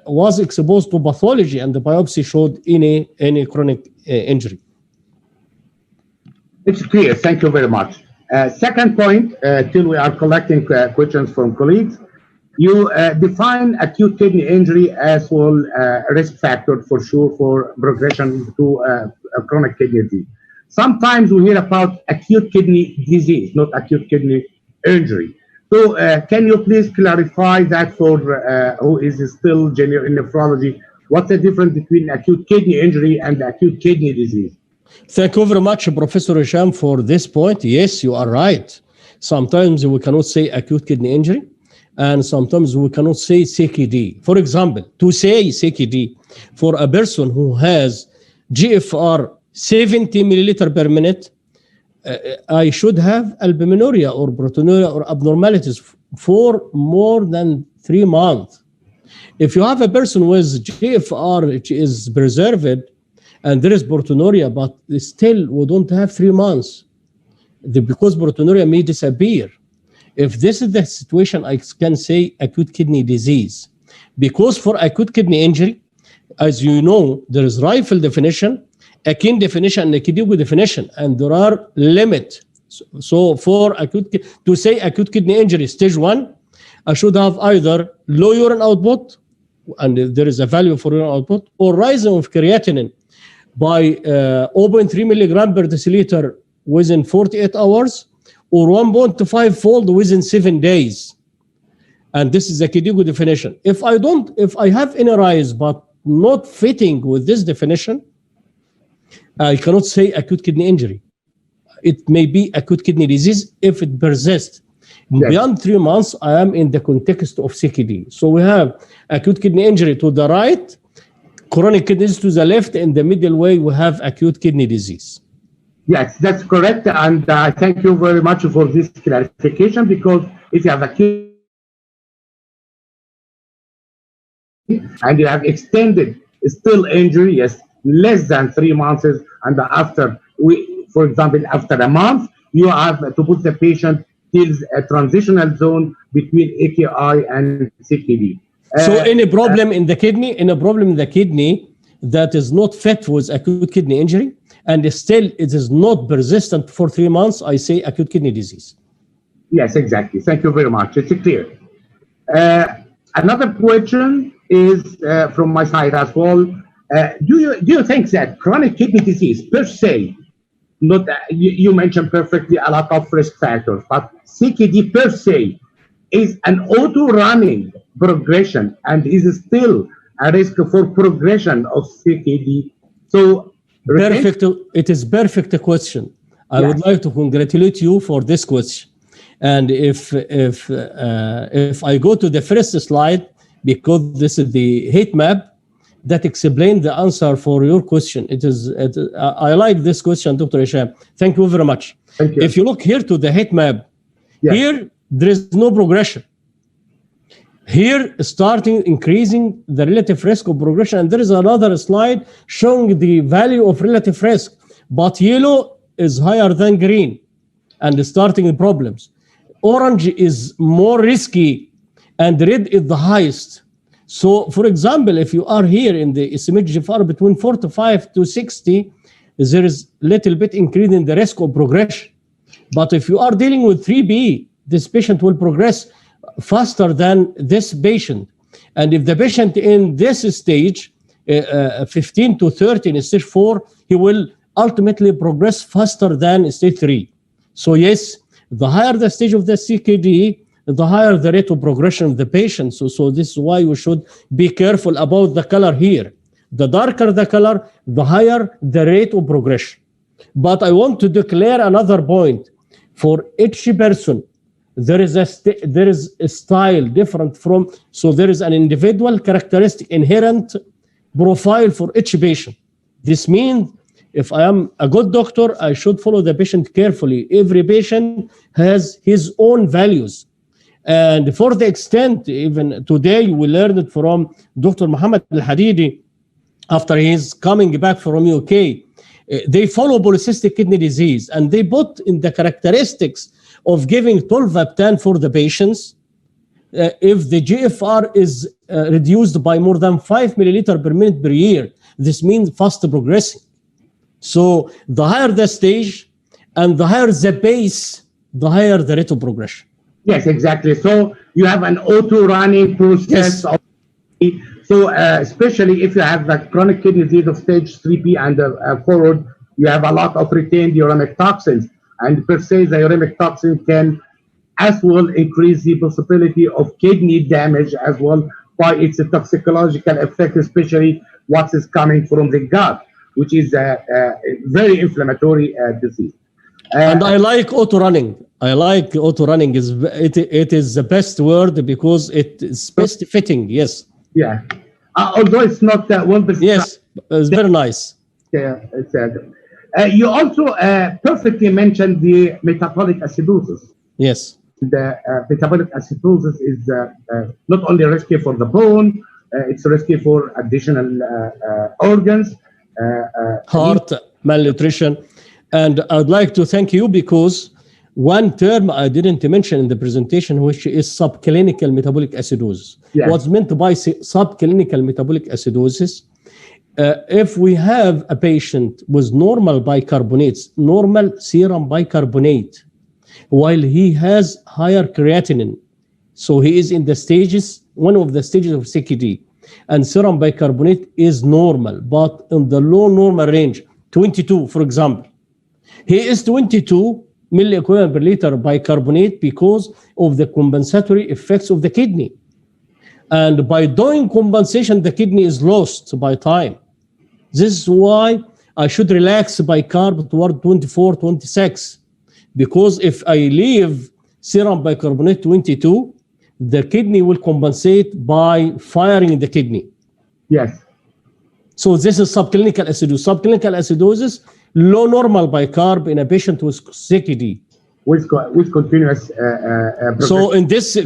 was exposed to pathology and the biopsy showed any chronic injury. It's clear. Thank you very much. Second point, till we are collecting questions from colleagues, you define acute kidney injury as well a risk factor for sure for progression to a chronic kidney disease. Sometimes we hear about acute kidney disease, not acute kidney injury. So can you please clarify that for who is still junior in nephrology? What's the difference between acute kidney injury and acute kidney disease? Thank you very much, Professor Hisham, for this point. Yes, you are right. Sometimes we cannot say acute kidney injury, and sometimes we cannot say CKD. For example, to say CKD for a person who has GFR 70 milliliter per minute, I should have albuminuria or proteinuria or abnormalities for more than 3 months. If you have a person with GFR which is preserved and there is proteinuria, but still we don't have 3 months, because proteinuria may disappear. If this is the situation, I can say acute kidney disease. Because for acute kidney injury, as you know, there is rifle definition, a Keene definition, and a KDIGO definition, and there are limits. So for to say acute kidney injury stage 1, I should have either low urine output, and there is a value for urine output, or rising of creatinine by 0.3 milligram per deciliter within 48 hours, or 1.5-fold within 7 days. And this is the KDIGO definition. If I have any rise but not fitting with this definition, I cannot say acute kidney injury. It may be acute kidney disease if it persists. Yes. Beyond 3 months, I am in the context of CKD. So we have acute kidney injury to the right, chronic kidney disease to the left, in the middle way we have acute kidney disease. Yes, that's correct. And thank you very much for this clarification, because if you have acute and you have extended still injury, yes, less than 3 months, and after, for example, after a month, you have to put the patient till a transitional zone between AKI and CKD. So any problem in the kidney, that is not fit with acute kidney injury, and still it is not persistent for 3 months, I say acute kidney disease. Yes, exactly. Thank you very much. It's clear. Another question is from my side as well. Do you think that chronic kidney disease per se, not you mentioned perfectly a lot of risk factors, but CKD per se is an auto-running progression and is still a risk for progression of CKD? So perfect. It is perfect question. I would like to congratulate you for this question. And if I go to the first slide, because this is the heat map that explains the answer for your question. I like this question, Dr. Hisham. Thank you very much. Thank you. If you look here to the heat map, here there is no progression. Here, starting increasing the relative risk of progression, and there is another slide showing the value of relative risk, but yellow is higher than green, and starting the problems. Orange is more risky, and red is the highest. So, for example, if you are here in the estimated GFR between 45 to 60, there is little bit increase in the risk of progression. But if you are dealing with 3B, this patient will progress faster than this patient. And if the patient in this stage, 15 to 30 in stage 4, he will ultimately progress faster than stage 3. So yes, the higher the stage of the CKD, the higher the rate of progression of the patient. So this is why we should be careful about the color here. The darker the color, the higher the rate of progression. But I want to declare another point. For each person, there is a style different from, so there is an individual characteristic, inherent profile for each patient. This means if I am a good doctor, I should follow the patient carefully. Every patient has his own values. And for the extent, even today, we learned from Dr. Muhammad Al-Hadidi, after he's coming back from UK, they follow polycystic kidney disease, and they put in the characteristics of giving tolvaptan for the patients. If the GFR is reduced by more than 5 milliliter per minute per year, this means fast progressing. So the higher the stage and the higher the pace, the higher the rate of progression. Yes, exactly. So you have an auto-running process. Yes. So especially if you have the chronic kidney disease of stage 3B and forward, you have a lot of retained uremic toxins. And per se, the uremic toxin can as well increase the possibility of kidney damage as well by its toxicological effect, especially what is coming from the gut, which is a very inflammatory disease. And I like auto-running. It is the best word because it is best fitting, yes. Yeah. Although it's not 1%. Yes, it's very nice. Yeah, it's you also perfectly mentioned the metabolic acidosis. Yes. The metabolic acidosis is not only risky for the bone, it's risky for additional organs. Heart, malnutrition. And I'd like to thank you because one term I didn't mention in the presentation, which is subclinical metabolic acidosis. Yes. What's meant by subclinical metabolic acidosis? If we have a patient with normal bicarbonates, normal serum bicarbonate, while he has higher creatinine, so he is in the stages, one of the stages of CKD, and serum bicarbonate is normal, but in the low normal range, 22, for example. He is 22 milliequivalent per liter bicarbonate because of the compensatory effects of the kidney. And by doing compensation, the kidney is lost by time. This is why I should relax bicarb toward 24, 26. Because if I leave serum bicarbonate 22, the kidney will compensate by firing the kidney. Yes. So this is subclinical acidosis. Subclinical acidosis, low normal bicarb in a patient with CKD. With continuous so in this,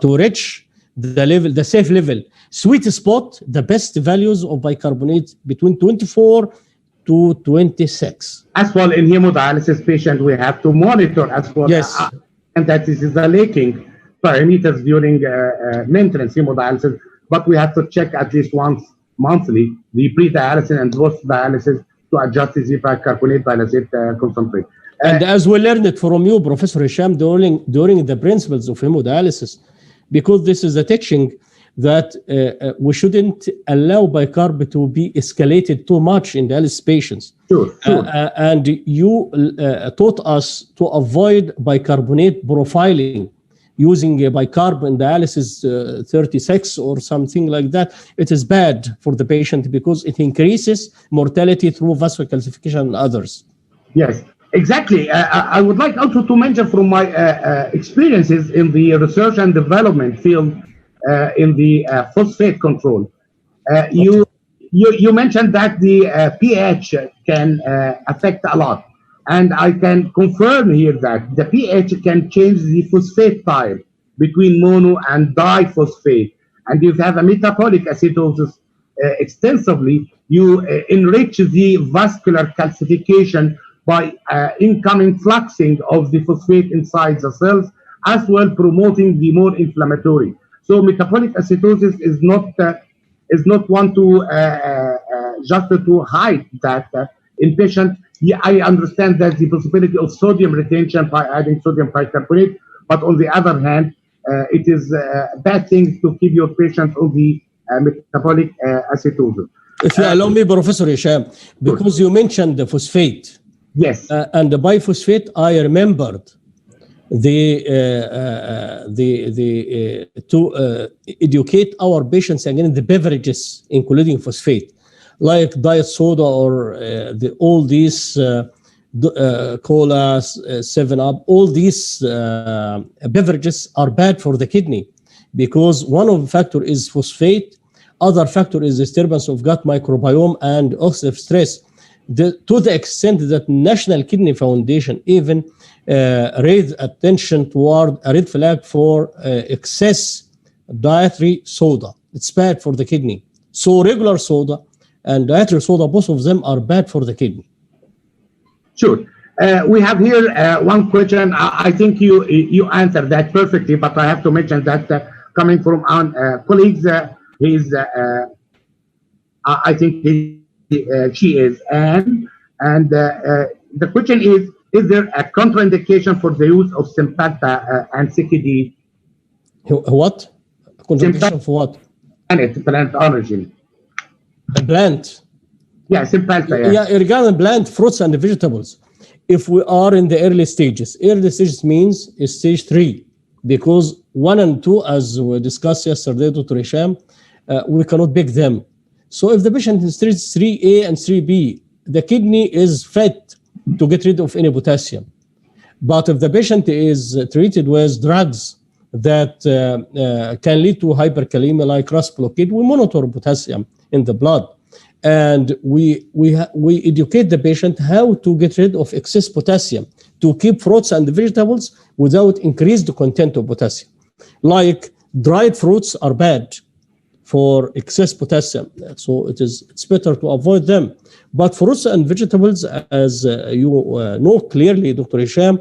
to reach the level, the safe level, sweet spot, the best values of bicarbonate between 24 to 26. As well, in hemodialysis patient, we have to monitor as well. Yes. And that is the leaking parameters during maintenance hemodialysis, but we have to check at least once monthly the pre-dialysis and post-dialysis to adjust the bicarbonate dialysate concentrate. And as we learned it from you, Professor Hisham, during the principles of hemodialysis, because this is a teaching that we shouldn't allow bicarb to be escalated too much in dialysis patients. Sure. And you taught us to avoid bicarbonate profiling using a bicarb in dialysis 36 or something like that. It is bad for the patient because it increases mortality through vasocalcification and others. Yes, exactly. I would like also to mention from my experiences in the research and development field in the phosphate control. You mentioned that the pH can affect a lot. And I can confirm here that the pH can change the phosphate type between mono and diphosphate. And if you have a metabolic acidosis extensively, you enrich the vascular calcification by incoming fluxing of the phosphate inside the cells, as well promoting the more inflammatory. So metabolic acidosis is not one to just to hide that in patient. Yeah, I understand that the possibility of sodium retention by adding sodium bicarbonate, but on the other hand, it is a bad thing to keep your patient on the metabolic acidosis. If you allow me, Professor Hisham, because you mentioned the phosphate. Yes. And the biphosphate, I remembered to educate our patients against the beverages, including phosphate, like diet soda or all these cola, 7-Up, all these beverages are bad for the kidney because one of the factor is phosphate, other factor is disturbance of gut microbiome and oxidative stress. To the extent that National Kidney Foundation even raised attention toward a red flag for excess dietary soda. It's bad for the kidney. So regular soda and dietary soda, both of them are bad for the kidney. Sure. We have here one question. I think you answered that perfectly, but I have to mention that coming from our colleagues, he's, I think she is Anne, and the question is there a contraindication for the use of Sympacta and CKD? What? Contraindication for what? Plant origin. Plant. Yeah, Sympacta. Yeah, regarding plant, fruits and vegetables. If we are in the early stages means stage 3, because 1 and 2, as we discussed yesterday, Dr. Hisham, we cannot pick them. So if the patient is stage 3A and 3B, the kidney is fed to get rid of any potassium. But if the patient is treated with drugs that can lead to hyperkalemia like RAS blockade, we monitor potassium in the blood. And we educate the patient how to get rid of excess potassium to keep fruits and vegetables without increased content of potassium. Like dried fruits are bad for excess potassium. So it's better to avoid them. But fruits and vegetables, as you know clearly, Dr. Hisham,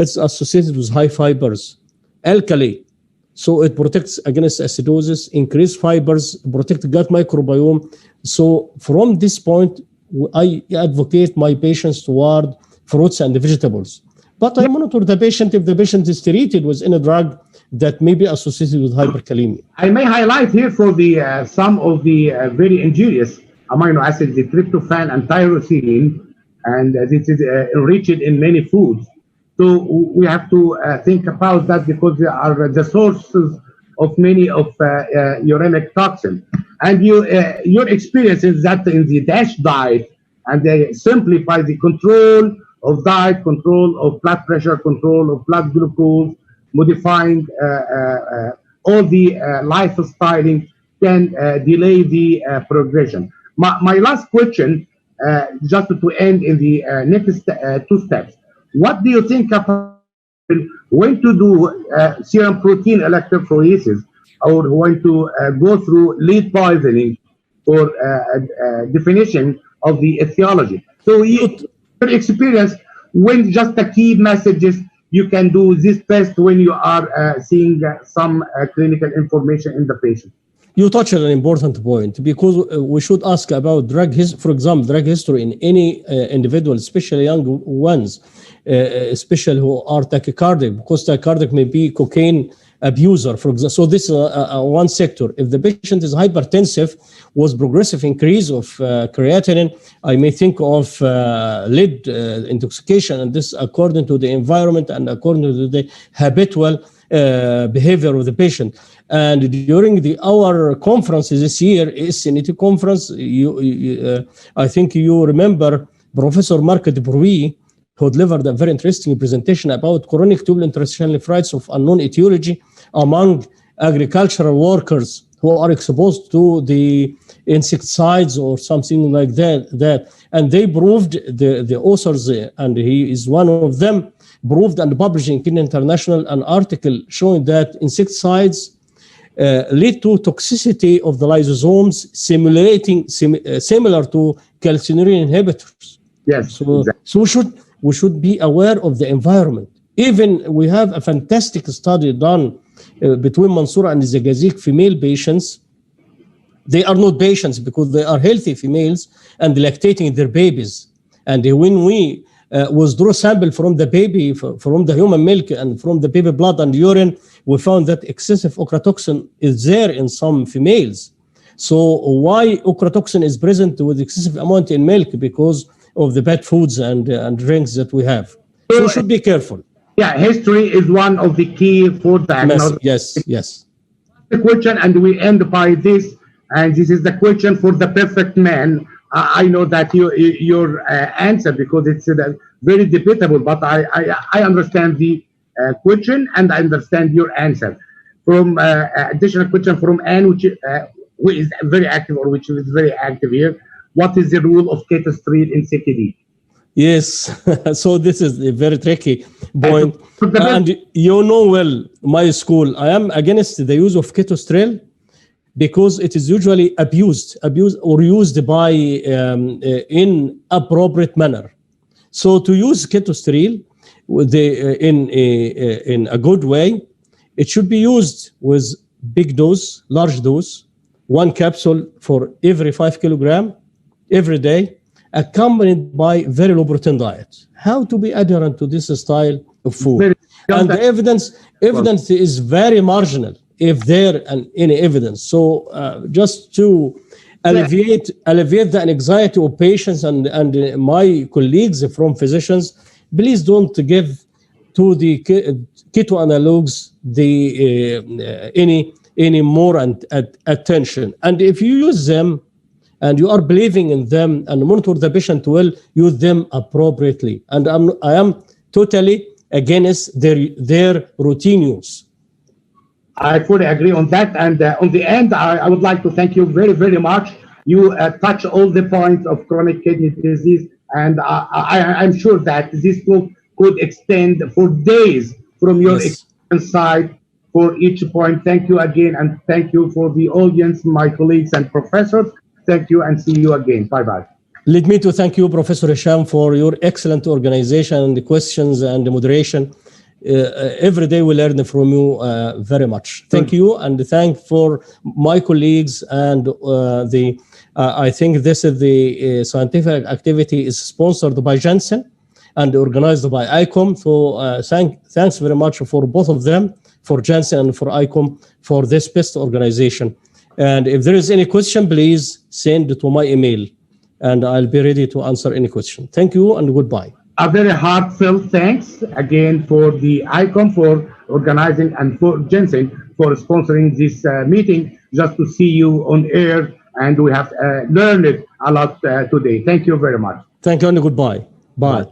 it's associated with high fibers, alkali. So it protects against acidosis, increase fibers, protect gut microbiome. So from this point, I advocate my patients toward fruits and vegetables. But I monitor the patient if the patient is treated with any drug that may be associated with hyperkalemia. I may highlight here for the some of the very injurious amino acids, the tryptophan and tyrosine, and this is enriched in many foods. So we have to think about that because they are the sources of many of uremic toxins. And your experience is that in the DASH diet, and they simplify the control of diet, control of blood pressure, control of blood glucose, modifying all the lifestyling can delay the progression. My last question, just to end in the next two steps. What do you think about when to do serum protein electrophoresis or when to go through lead poisoning for definition of the etiology? So your experience, when just the key messages, you can do this test when you are seeing some clinical information in the patient. You touched on an important point because we should ask about drug history, for example, drug history in any individual, especially young ones, especially who are tachycardic, because tachycardic may be cocaine abuser, for example. So this is one sector. If the patient is hypertensive, with progressive increase of creatinine, I may think of lead intoxication, and this according to the environment and according to the habitual behavior of the patient. And during our conference this year, SNET conference, I think you remember Professor Marc Debrouille, who delivered a very interesting presentation about chronic tubular interstitial nephritis of unknown etiology among agricultural workers who are exposed to the insecticides or something like that. And they proved, the authors, and he is one of them, proved and published in Kidney International an article showing that insecticides lead to toxicity of the lysosomes, similar to calcineurin inhibitors. Yes. So, exactly. so we should be aware of the environment. Even we have a fantastic study done between Mansoura and Zagazik female patients. They are not patients because they are healthy females and lactating their babies. And when we withdraw sample from the baby, from the human milk and from the baby blood and urine, we found that excessive ochratoxin is there in some females. So why ochratoxin is present with excessive amount in milk? Because of the bad foods and drinks that we have. So we should be careful. Yeah, history is one of the key for diagnosis. Yes. The question, and we end by this, and this is the question for the perfect man. I know that your answer, because it's very debatable, but I understand the question and I understand your answer. From additional question from Anne, which who is very active or which is very active here. What is the role of ketosterol in CKD? Yes, so this is a very tricky point. And you know well, my school, I am against the use of ketosterol because it is usually abused or used by in appropriate manner. So to use ketosterol in a good way, it should be used with large dose, 1 capsule for every 5 kilogram every day, accompanied by very low protein diet. How to be adherent to this style of food? And the evidence is very marginal, if there and any evidence. So just to alleviate the anxiety of patients and my colleagues from physicians, please don't give to the keto analogs any more attention. And if you use them and you are believing in them and monitor the patient well, use them appropriately. And I am totally against their routine use. I fully agree on that. And on the end, I would like to thank you very, very much. You touch all the points of chronic kidney disease, and I'm sure that this book could extend for days from your experience side for each point. Thank you again, and thank you for the audience, my colleagues and professors. Thank you, and see you again. Bye-bye. Let me to thank you, Professor Hisham, for your excellent organization and the questions and the moderation. Every day we learn from you very much. Thank you, and thank for my colleagues and I think this is the scientific activity is sponsored by Janssen and organized by ICOM. So thanks very much for both of them, for Janssen and for ICOM, for this best organization. And if there is any question, please send to my email, and I'll be ready to answer any question. Thank you and goodbye. A very heartfelt thanks again for the ICOM for organizing and for Janssen for sponsoring this meeting, just to see you on air, and we have learned a lot today. Thank you very much. Thank you and goodbye. Bye.